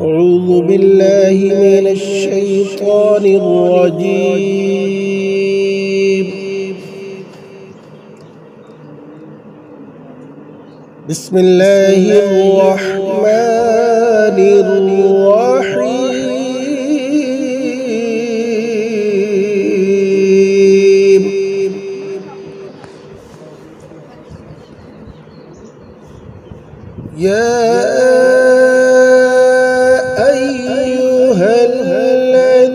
أعوذ بالله من الشيطان الرجيم. بسم الله الرحمن الرحيم. يا أيها الذين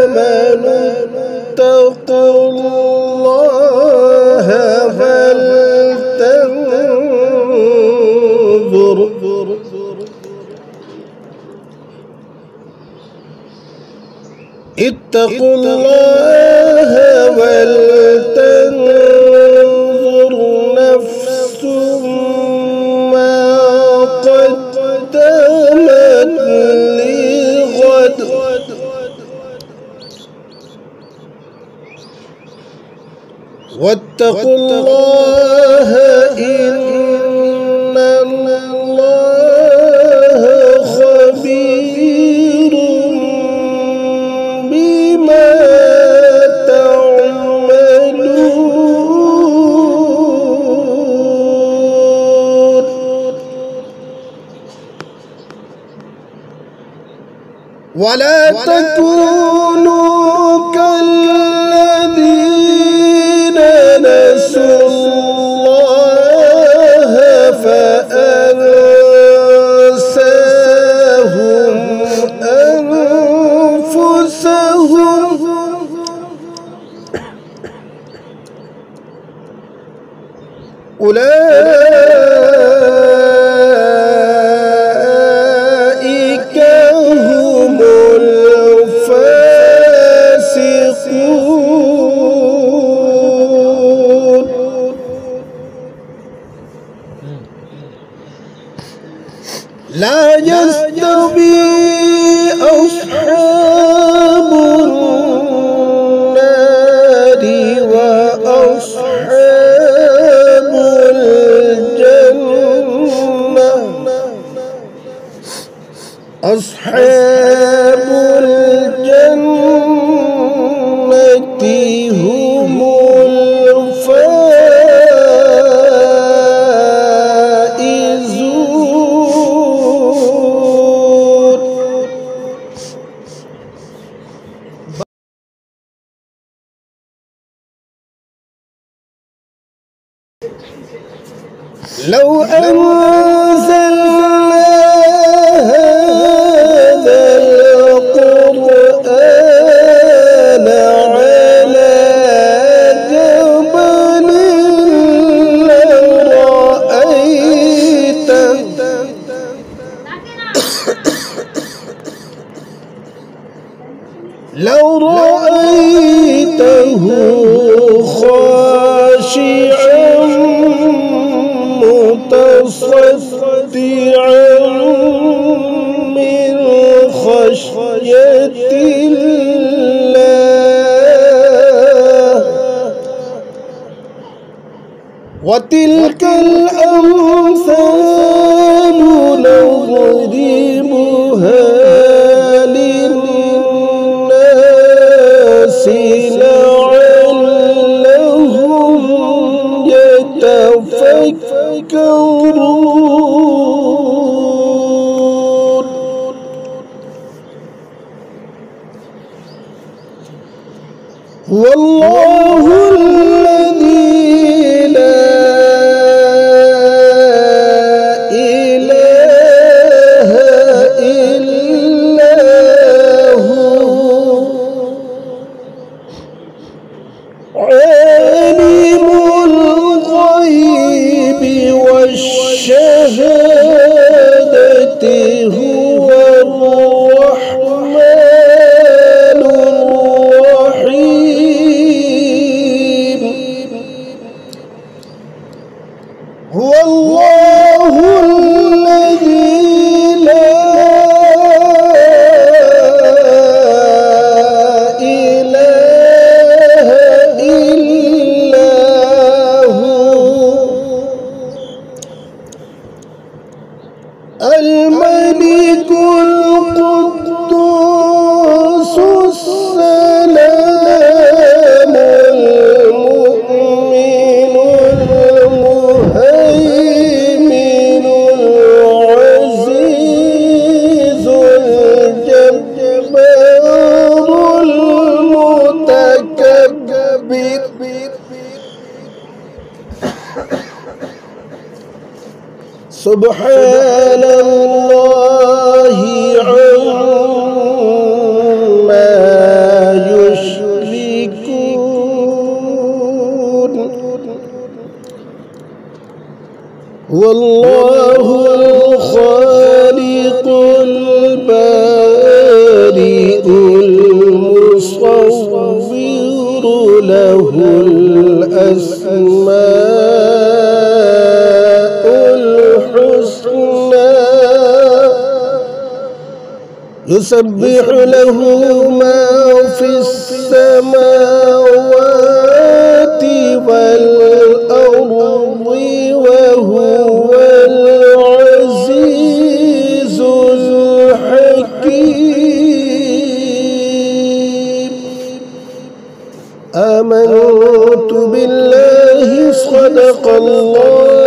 آمنوا اتقوا الله اتقوا الله ولتنظر نفس ما قدمت لغد واتقوا الله إن الله خبير بما تعملون. ولا تكونوا كالذين نسوا الله فأنساهم أنفسهم أولئك هم الفاسقون. لا يستوي أصحاب النار وأصحاب الجنة. أصحاب الجنة هم الفائزون. لو أنزلنا هذا القرآن على جبل لرأيته خاشعا متصدعا من خشية الله. وتلك الأمثال نضربها للناس لعلهم يتفكرون. هو الله الذي لا إله إلا هو عالم الغيب والشهادة هو الرحمن الرحيم. هو الله الذي لا إله إلا هو الملك القدوس السلام المؤمن المهيمن العزيز الجبار المتكبر سبحان الله عما يشركون والله الخالق البارئ المصور له الأسماء الحسنى يسبح له ما في السماوات والأرض وهو العزيز الحكيم آمنت بالله صدق الله